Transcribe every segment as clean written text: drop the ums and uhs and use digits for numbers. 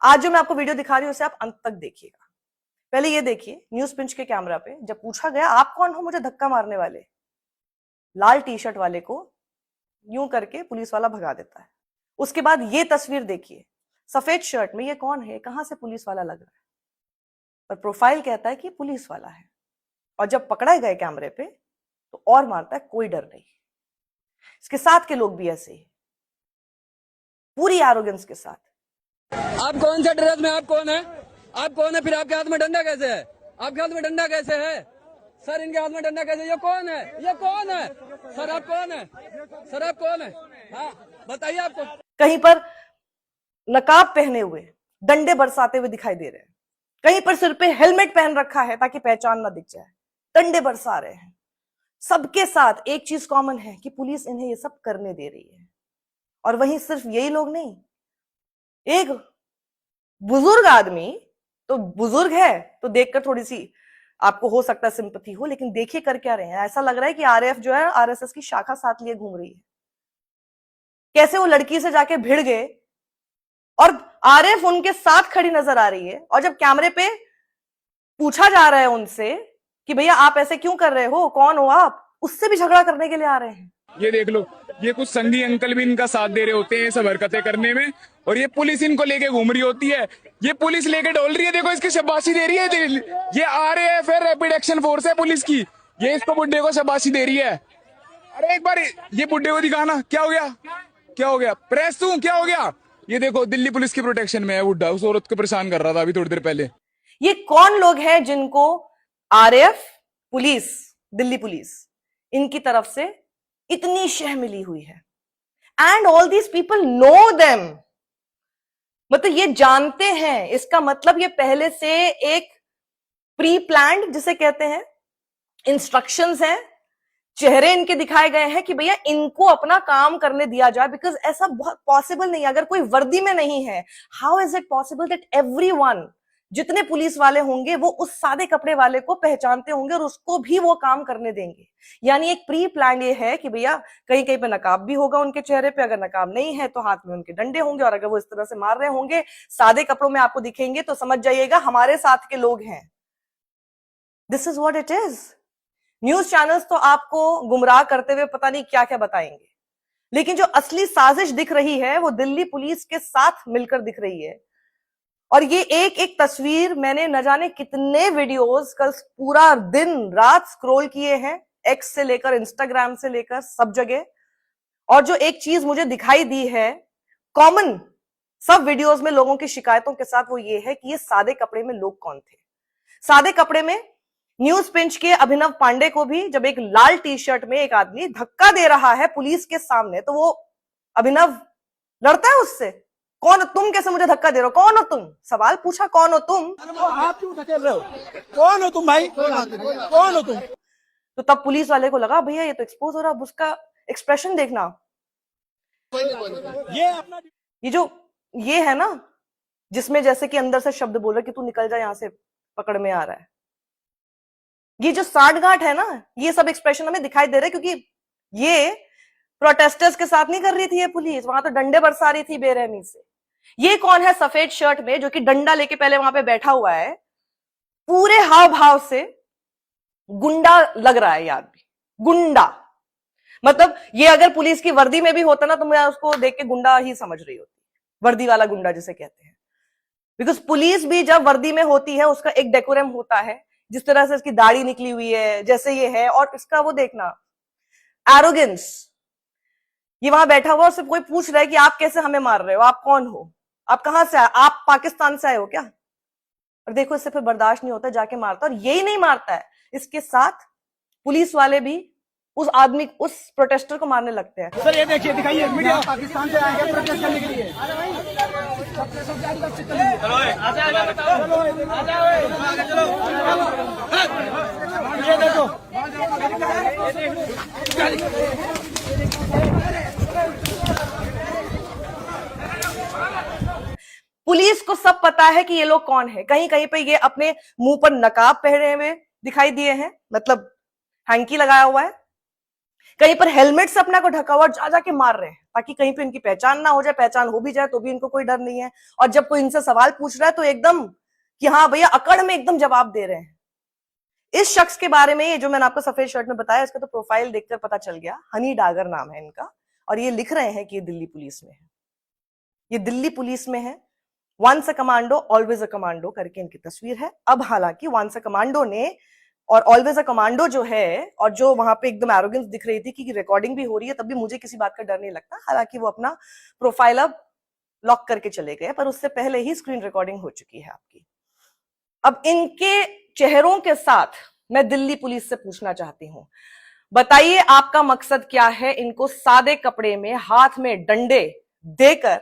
आज जो मैं आपको वीडियो दिखा रही हूं उसे आप अंत तक देखिएगा। पहले ये देखिए न्यूज पिंच के कैमरा पे जब पूछा गया आप कौन हो मुझे धक्का मारने वाले, लाल टी शर्ट वाले को यूं करके पुलिस वाला भगा देता है। उसके बाद ये तस्वीर देखिए, सफेद शर्ट में ये कौन है, कहां से पुलिस वाला लग रहा है, और प्रोफाइल कहता है कि पुलिस वाला है। और जब पकड़ा गए कैमरे पे तो और मारता है, कोई डर नहीं। इसके साथ के लोग भी ऐसे ही पूरी एरोगेंस के साथ। आप कौन सा ड्रेस में, आप कौन है, आप कौन है, फिर आपके हाथ में डंडा कैसे है, आपके हाथ में डंडा कैसे है सर, इनके हाथ में डंडा कैसे, ये कौन है, ये कौन है सर, आप कौन है सर, आप कौन है, हाँ बताइए आपको। कहीं पर नकाब पहने हुए डंडे बरसाते हुए दिखाई दे रहे हैं, कहीं पर सिर पे हेलमेट पहन रखा है ताकि पहचान ना दिख जाए, डंडे बरसा रहे हैं। सबके साथ एक चीज कॉमन है कि पुलिस इन्हें ये सब करने दे रही है। और वहीं सिर्फ यही लोग नहीं, एक बुजुर्ग आदमी, तो बुजुर्ग है तो देखकर थोड़ी सी आपको हो सकता है सिंपैथी हो, लेकिन देखिए कर क्या रहे हैं। ऐसा लग रहा है कि आरएएफ जो है आरएसएस की शाखा साथ लिए घूम रही है। कैसे वो लड़की से जाके भिड़ गए और आरएएफ उनके साथ खड़ी नजर आ रही है, और जब कैमरे पे पूछा जा रहा है उनसे कि भैया आप ऐसे क्यों कर रहे हो, कौन हो आप, उससे भी झगड़ा करने के लिए आ रहे हैं। ये देख लो, ये कुछ संगी अंकल भी इनका साथ दे रहे होते हैं ये सब हरकतें करने में, और ये पुलिस इनको लेके घूम रही होती है, ये पुलिस लेके डोल रही है। देखो इसकी शाबाशी दे रही है, ये आरएएफ है, रैपिड एक्शन फोर्स है पुलिस की, ये इसको बुड्ढे को शाबाशी दे रही है। अरे एक बार ये बुड्ढे को दिखाना, क्या हो गया, क्या हो गया, प्रेस हूं, क्या हो गया। ये देखो दिल्ली पुलिस की प्रोटेक्शन में है बुड्ढा, उस औरत को परेशान कर रहा था अभी थोड़ी देर पहले। ये कौन लोग हैं जिनको आरएएफ, पुलिस, दिल्ली पुलिस, इनकी तरफ से इतनी शह मिली हुई है, and all these people know them, मतलब ये जानते हैं। इसका मतलब ये पहले से एक प्री प्लान्ड जिसे कहते हैं इंस्ट्रक्शंस हैं, चेहरे इनके दिखाए गए हैं कि भैया इनको अपना काम करने दिया जाए। बिकॉज ऐसा बहुत पॉसिबल नहीं है, अगर कोई वर्दी में नहीं है, how is it possible that everyone, जितने पुलिस वाले होंगे वो उस सादे कपड़े वाले को पहचानते होंगे और उसको भी वो काम करने देंगे। यानी एक प्री प्लान ये है कि भैया कहीं कहीं पे नकाब भी होगा उनके चेहरे पे, अगर नकाब नहीं है तो हाथ में उनके डंडे होंगे, और अगर वो इस तरह से मार रहे होंगे सादे कपड़ों में आपको दिखेंगे तो समझ जाइएगा हमारे साथ के लोग हैं। This is what it is. News channels तो आपको गुमराह करते हुए पता नहीं क्या क्या बताएंगे, लेकिन जो असली साजिश दिख रही है वो दिल्ली पुलिस के साथ मिलकर दिख रही है। और ये एक एक तस्वीर मैंने न जाने कितने वीडियोस कल पूरा दिन रात स्क्रॉल किए हैं, एक्स से लेकर इंस्टाग्राम से लेकर सब जगह। और जो एक चीज मुझे दिखाई दी है कॉमन सब वीडियोस में लोगों की शिकायतों के साथ, वो ये है कि ये सादे कपड़े में लोग कौन थे। सादे कपड़े में न्यूज पिंच के अभिनव पांडे को भी जब एक लाल टी शर्ट में एक आदमी धक्का दे रहा है पुलिस के सामने, तो वो अभिनव लड़ता है उससे, कौन हो तुम, कैसे मुझे धक्का दे रहे हो, कौन हो तुम, सवाल पूछा कौन हो तुम, आप क्यों धकेल रहे हो, कौन हो तुम भाई, कौन हो तुम। तो तब पुलिस वाले को लगा भैया ये तो एक्सपोज हो रहा, अब उसका एक्सप्रेशन देखना। ये जो ये है ना जिसमें जैसे कि अंदर से शब्द बोल रहा कि तू निकल जा यहां से, पकड़ में आ रहा है, ये जो साठगांठ है ना, ये सब एक्सप्रेशन हमें दिखाई दे रहे हैं, क्योंकि ये प्रोटेस्टर्स के साथ नहीं कर रही थी ये पुलिस, वहां तो डंडे बरसा रही थी बेरहमी से। ये कौन है सफेद शर्ट में जो कि डंडा लेके पहले वहां पे बैठा हुआ है, पूरे हाव भाव से गुंडा लग रहा है ये आदमी, गुंडा। मतलब ये अगर पुलिस की वर्दी में भी होता ना तो मैं उसको देख के गुंडा ही समझ रही होती, वर्दी वाला गुंडा जिसे कहते हैं। बिकॉज पुलिस भी जब वर्दी में होती है उसका एक डेकोरम होता है, जिस तरह से इसकी दाढ़ी निकली हुई है जैसे ये है, और इसका वो देखना एरोगेंस। ये वहां बैठा हुआ और सिर्फ कोई पूछ रहा है कि आप कैसे हमें मार रहे हो, आप कौन हो, आप कहां से आए, आप पाकिस्तान से आए हो क्या। और देखो इससे फिर बर्दाश्त नहीं होता, जाके मारता। और यही नहीं मारता है, इसके साथ पुलिस वाले भी उस आदमी, उस प्रोटेस्टर को मारने लगते हैं। सर ये देखिए, दिखाइए मीडिया, पाकिस्तान से आए हैं प्रोटेस्ट करने के लिए। ये देखो, पुलिस को सब पता है कि ये लोग कौन है। कहीं कहीं पे ये अपने मुंह पर नकाब पहने हुए दिखाई दिए हैं, मतलब हैंकी लगाया हुआ है। कहीं पर हेलमेट से अपना को ढका हुआ जा जाके मार रहे हैं ताकि कहीं पे इनकी पहचान ना हो जाए, पहचान हो भी जाए तो भी इनको कोई डर नहीं है। और जब कोई इनसे सवाल पूछ रहा है तो एकदम कि हाँ भैया अकड़ में एकदम जवाब दे रहे हैं। इस शख्स के बारे में, ये जो मैंने आपको सफेद शर्ट में बताया, इसका तो प्रोफाइल देखकर पता चल गया, हनी डागर नाम है इनका, और ये लिख रहे हैं कि ये दिल्ली पुलिस में है, ये दिल्ली पुलिस में है। Once a commando always a commando करके इनकी तस्वीर है। अब हालांकि वंस अ कमांडो ने और ऑलवेज अ कमांडो जो है, और जो वहां पे एकदम एरोगेंस दिख रही थी कि रिकॉर्डिंग भी हो रही है, तब भी मुझे किसी बात का डर नहीं लगता। हालांकि वो अपना प्रोफाइल अब लॉक करके चले गए, पर उससे पहले ही स्क्रीन रिकॉर्डिंग हो चुकी है आपकी। अब इनके चेहरों के साथ मैं दिल्ली पुलिस से पूछना चाहती हूं, बताइए आपका मकसद क्या है इनको सादे कपड़े में हाथ में डंडे देकर,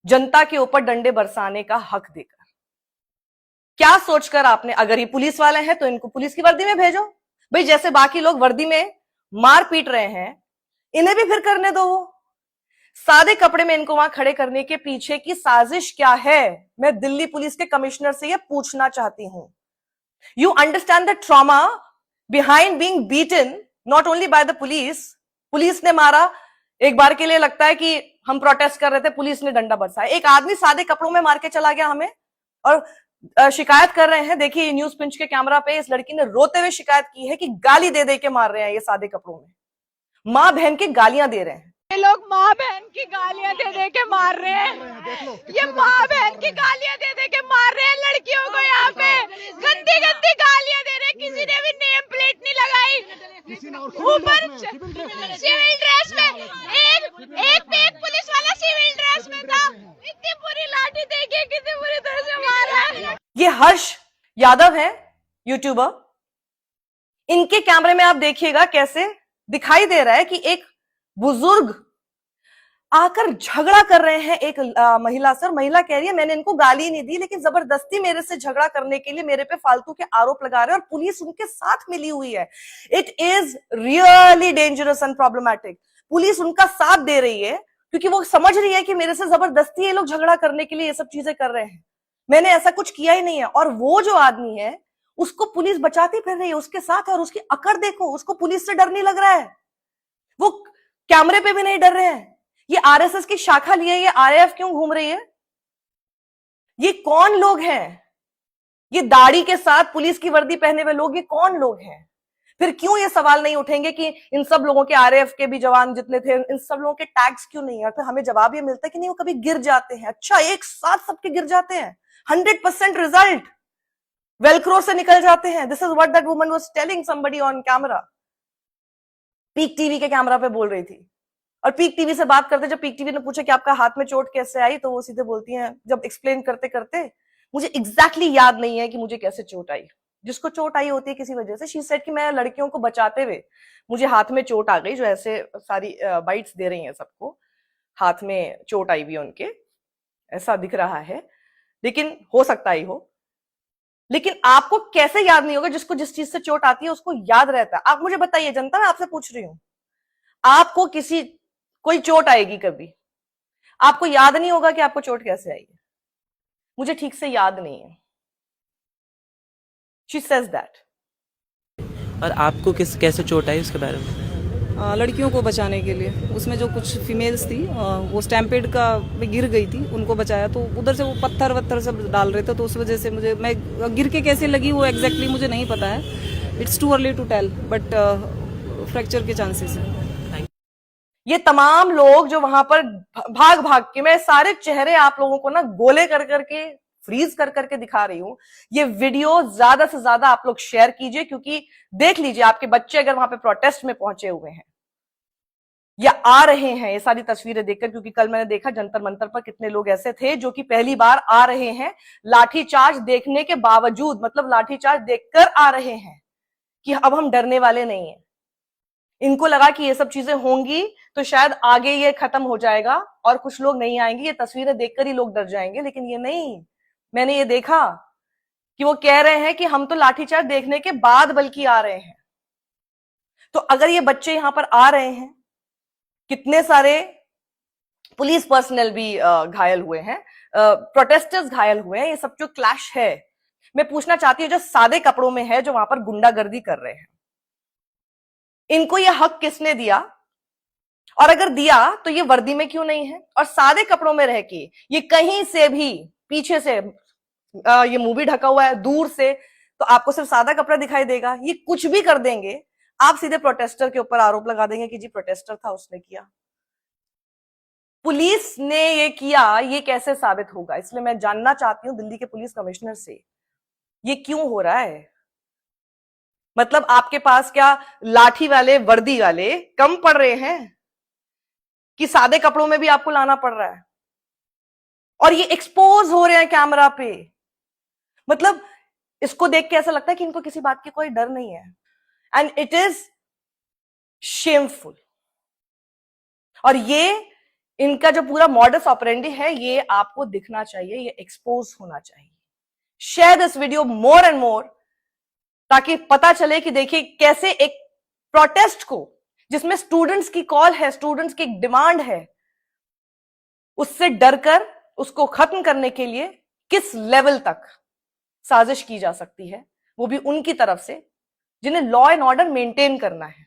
जनता के ऊपर डंडे बरसाने का हक देकर? क्या सोचकर आपने, अगर ये पुलिस वाले हैं तो इनको पुलिस की वर्दी में भेजो भाई, जैसे बाकी लोग वर्दी में मार पीट रहे हैं इन्हें भी फिर करने दो। वो सादे कपड़े में इनको वहां खड़े करने के पीछे की साजिश क्या है, मैं दिल्ली पुलिस के कमिश्नर से यह पूछना चाहती हूं। You understand the trauma behind being beaten not only by the police. Police ने मारा, एक बार के लिए लगता है कि हम प्रोटेस्ट कर रहे थे, पुलिस ने डंडा बरसाया, एक आदमी सादे कपड़ों में मार के चला गया हमें, और शिकायत कर रहे हैं। देखिए न्यूज पिंच के कैमरा पे इस लड़की ने रोते हुए शिकायत की है कि गाली दे दे के मार रहे हैं ये सादे कपड़ों में, मां बहन की गालियां दे रहे हैं। ये लोग माँ बहन की गालियां दे दे के मार रहे हैं, ये माँ बहन की गालियां दे दे के मार रहे हैं लड़कियों को, यहाँ पे गंदी गंदी गालियां दे रहे हैं। किसी ने भी नेम प्लेट नहीं लगाई, ऊपर सिविल ड्रेस में, एक पुलिस वाला सिविल ड्रेस में था, इतनी बुरी लाठी देखिए कितनी बुरी तरह से मारा है। ये हर्ष यादव है यूट्यूबर, इनके कैमरे में आप देखिएगा कैसे दिखाई दे रहा है कि एक बुजुर्ग आकर झगड़ा कर रहे हैं एक महिला से, और महिला कह रही है मैंने इनको गाली नहीं दी, लेकिन जबरदस्ती मेरे से झगड़ा करने के लिए मेरे पे फालतू के आरोप लगा रहे हैं, और पुलिस उनके साथ मिली हुई है। It is really dangerous and problematic. Police उनका साथ दे रही है क्योंकि वो समझ रही है कि मेरे से जबरदस्ती ये लोग झगड़ा करने के लिए ये सब चीजें कर रहे हैं, मैंने ऐसा कुछ किया ही नहीं है। और वो जो आदमी है उसको पुलिस बचाती फिर रही है उसके साथ, और उसकी अकड़ देखो, उसको पुलिस से डर नहीं लग रहा है, वो कैमरे पे भी नहीं डर रहे हैं। ये आरएसएस की शाखा लिए ये आरएएफ क्यों घूम रही है? ये कौन लोग हैं? ये दाढ़ी के साथ पुलिस की वर्दी पहने हुए लोग, ये कौन लोग हैं? फिर क्यों ये सवाल नहीं उठेंगे कि इन सब लोगों के, आरएएफ के भी जवान जितने थे, इन सब लोगों के टैग्स क्यों नहीं है? फिर हमें जवाब ये मिलता है कि नहीं, वो कभी गिर जाते हैं। अच्छा, एक साथ सबके गिर जाते हैं, 100% रिजल्ट वेलक्रो से निकल जाते हैं। This is what that woman was telling somebody on camera. Peak TV के कैमरा पे बोल रही थी, और पीक टीवी से बात करते, जब पीक टीवी ने पूछा कि आपका हाथ में चोट कैसे आई, तो वो सीधे बोलती हैं, जब एक्सप्लेन करते करते, मुझे एग्जैक्टली याद नहीं है कि मुझे कैसे चोट आई। जिसको चोट आई होती है किसी वजह से, शी सेड कि मैं लड़कियों को बचाते हुए मुझे हाथ में चोट आ गई, जो ऐसे सारी बाइट्स दे रही हैं सबको, हाथ में चोट आई हुई उनके, ऐसा दिख रहा है, लेकिन हो सकता ही हो। लेकिन आपको कैसे याद नहीं होगा? जिसको जिस चीज से चोट आती है उसको याद रहता है। आप मुझे बताइए जनता, मैं आपसे पूछ रही हूं, आपको कोई चोट आएगी कभी, आपको याद नहीं होगा कि आपको चोट कैसे आई है? मुझे ठीक से याद नहीं है। She says that. और आपको कैसे चोट आई उसके बारे में? लड़कियों को बचाने के लिए, उसमें जो कुछ फीमेल्स थी वो स्टैम्पेड का में गिर गई थी, उनको बचाया, तो उधर से वो पत्थर वत्थर सब डाल रहे थे, तो उस वजह से मैं गिर के कैसे लगी वो एग्जैक्टली मुझे नहीं पता है। It's too early to tell, but fracture के चांसेस हैं। ये तमाम लोग जो वहां पर भाग भाग के, मैं सारे चेहरे आप लोगों को ना गोले कर करके, फ्रीज कर करके दिखा रही हूं। ये वीडियो ज्यादा से ज्यादा आप लोग शेयर कीजिए, क्योंकि देख लीजिए आपके बच्चे अगर वहां पे प्रोटेस्ट में पहुंचे हुए हैं या आ रहे हैं, ये सारी तस्वीरें देखकर, क्योंकि कल मैंने देखा जंतर मंतर पर कितने लोग ऐसे थे जो कि पहली बार आ रहे हैं, लाठीचार्ज देखने के बावजूद, मतलब लाठीचार्ज देखकर आ रहे हैं कि अब हम डरने वाले नहीं है। इनको लगा कि ये सब चीजें होंगी तो शायद आगे ये खत्म हो जाएगा और कुछ लोग नहीं आएंगे, ये तस्वीरें देखकर ही लोग डर जाएंगे, लेकिन ये नहीं। मैंने ये देखा कि वो कह रहे हैं कि हम तो लाठीचार्ज देखने के बाद बल्कि आ रहे हैं। तो अगर ये बच्चे यहां पर आ रहे हैं, कितने सारे पुलिस पर्सनल भी घायल हुए हैं, प्रोटेस्टर्स घायल हुए हैं, ये सब जो क्लैश है, मैं पूछना चाहती हूँ जो सादे कपड़ों में है, जो वहां पर गुंडागर्दी कर रहे हैं, इनको ये हक किसने दिया, और अगर दिया तो ये वर्दी में क्यों नहीं है, और सादे कपड़ों में रह के ये कहीं से भी पीछे से ये मुंह भी ढका हुआ है, दूर से तो आपको सिर्फ सादा कपड़ा दिखाई देगा, ये कुछ भी कर देंगे, आप सीधे प्रोटेस्टर के ऊपर आरोप लगा देंगे कि जी प्रोटेस्टर था, उसने किया। पुलिस ने ये किया, ये कैसे साबित होगा? इसलिए मैं जानना चाहती हूं दिल्ली के पुलिस कमिश्नर से, ये क्यों हो रहा है? मतलब आपके पास क्या लाठी वाले वर्दी वाले कम पड़ रहे हैं कि सादे कपड़ों में भी आपको लाना पड़ रहा है? और ये एक्सपोज हो रहे हैं कैमरा पे। मतलब इसको देख के ऐसा लगता है कि इनको किसी बात की कोई डर नहीं है, एंड इट इज शेमफुल। और ये इनका जो पूरा मॉडस ऑपरेंडी है, ये आपको दिखना चाहिए, ये एक्सपोज होना चाहिए। Share this video more and more, ताकि पता चले कि देखिए कैसे एक प्रोटेस्ट को, जिसमें स्टूडेंट्स की कॉल है, स्टूडेंट्स की एक डिमांड है, उससे डरकर उसको खत्म करने के लिए किस लेवल तक साजिश की जा सकती है, वो भी उनकी तरफ से जिन्हें लॉ एंड ऑर्डर मेंटेन करना है।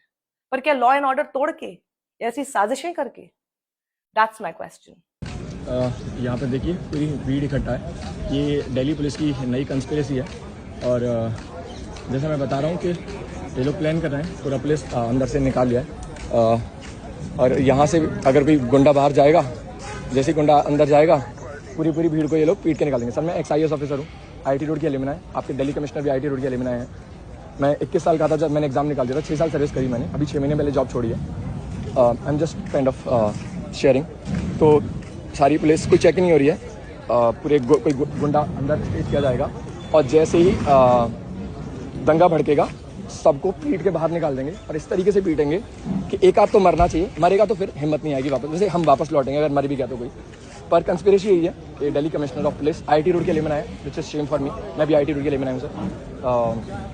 पर क्या लॉ एंड ऑर्डर तोड़ के, ऐसी साजिशें करके? That's my question. यहाँ पे देखिए पूरी भीड़ इकट्ठा है, ये दिल्ली पुलिस की नई कंस्पिरेसी है। और जैसा मैं बता रहा हूँ कि ये लोग प्लान कर रहे हैं, पूरा पुलिस अंदर से निकाल लिया है। और यहाँ से अगर कोई गुंडा बाहर जाएगा, जैसे गुंडा अंदर जाएगा, पूरी भीड़ को ये लोग पीट के निकाल देंगे। सर मैं एक्स ऑफिसर हूँ, IIT रोड की एलिमनाई, आपके दिल्ली कमिश्नर भी IIT रोड की एलिमनाई है। मैं 21 साल का था जब मैंने एग्जाम निकाल दिया था, 6 साल सर्विस करी मैंने, अभी 6 महीने पहले जॉब छोड़ी है। I am just kind of sharing. तो सारी पुलिस कोई चेक नहीं हो रही है, पूरे कोई गुंडा अंदर स्टेज किया जाएगा, और जैसे ही दंगा भड़केगा सबको पीट के बाहर निकाल देंगे। और इस तरीके से पीटेंगे कि एक आध तो मरना चाहिए, मरेगा तो फिर हिम्मत नहीं आएगी वापस, जैसे हम वापस लौटेंगे अगर मर भी गया तो कोई। पर कंस्पिरेसी यही है कि Delhi commissioner of police IIT road के लिए बनाया, विच इज शेम फॉर मी, मैं भी IIT रोड के लिए बनाया हूँ सर।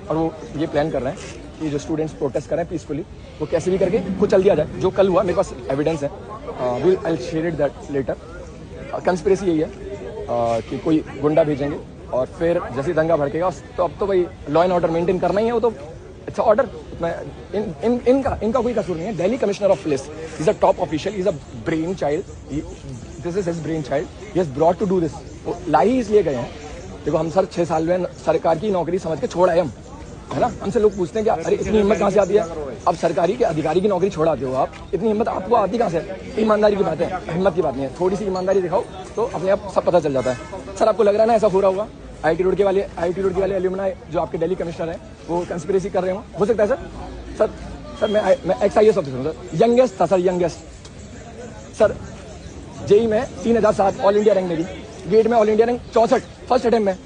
और वो ये प्लान कर रहे हैं कि जो स्टूडेंट्स प्रोटेस्ट कर रहे हैं पीसफुली, वो कैसे भी करके कुचल दिया जाए। जो कल हुआ, मेरे पास एविडेंस है, will I share it that letter. Conspiracy यही है कि कोई गुंडा भेजेंगे और फिर जैसे दंगा भड़केगा तो अब तो भाई लॉ एंड ऑर्डर मेंटेन करना ही है, वो तो इट्स ऑर्डर। इनका कोई कसूर नहीं है। Delhi commissioner of police is a top official, is a brain child, this is his brain child, he has brought to do this. वो लाई ही इसलिए गए हैं, देखो हम सर 6 साल में सरकार की नौकरी समझ के छोड़ आए हम, है ना। हमसे लोग पूछते हैं कि अरे इतनी हिम्मत कहाँ से आती है, अब सरकारी के अधिकारी की नौकरी छोड़ाते हो आप, इतनी हिम्मत आपको आती कहाँ से? ईमानदारी की बात है, हिम्मत की बात नहीं है। थोड़ी सी ईमानदारी दिखाओ तो अपने आप सब पता चल जाता है। सर आपको लग रहा है ना ऐसा हो रहा होगा? IIT रोड के वाले एल्यूमनाई जो आपके दिल्ली कमिश्नर हैं, वो कंस्पिरेसी कर रहे हो सकता है सर? सर मैं XIS ऑफिसर हूँ सर, यंगेस्ट था सर, यंगेस्ट सर। जेई में 3007 ऑल इंडिया रैंक मेरी, गेट में all India rank 64 first attempt में,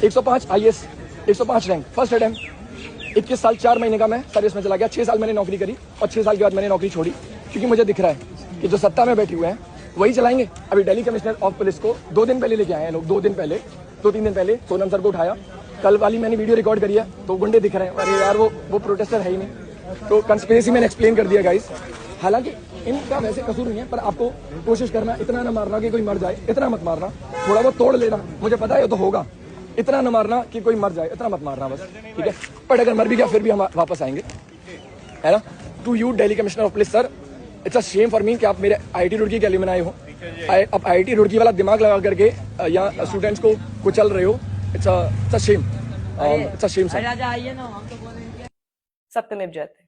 105 IAS 105 रैंक फर्स्ट अटेम्प्ट। 21 साल 4 महीने का मैं सर्विस में चला गया, 6 साल मैंने नौकरी करी और 6 साल के बाद मैंने नौकरी छोड़ी, क्योंकि मुझे दिख रहा है कि जो सत्ता में बैठे हुए हैं वही चलाएंगे। अभी दिल्ली कमिश्नर ऑफ पुलिस को 2 दिन पहले लेके आए हैं लोग, 2 3 दिन पहले सोनम सर को उठाया। कल वाली मैंने वीडियो रिकॉर्ड करी है, तो गुंडे दिख रहे हैं। अरे यार वो प्रोटेस्टर है ही नहीं। तो कंस्पिरेसी मैंने एक्सप्लेन कर दिया गाइस। हालांकि इनका वैसे कसूर नहीं है, पर आपको कोशिश करना, इतना ना मारना कि कोई मर जाए, इतना मत मारना, थोड़ा बहुत तोड़ लेना, मुझे पता है तो होगा, इतना न मारना कि कोई मर जाए, इतना मत मारना बस, ठीक है। पर अगर मर भी गया फिर भी हम वापस आएंगे, है ना। To you Delhi commissioner of police sir, it's a shame for me कि आप मेरे IIT रुड़की के एल्यूमनाई हो, अब IIT रुड़की वाला दिमाग लगा करके यहाँ स्टूडेंट्स को कुचल रहे हो। It's a Shem, it's a Shem sir. सत्यमेव जयते।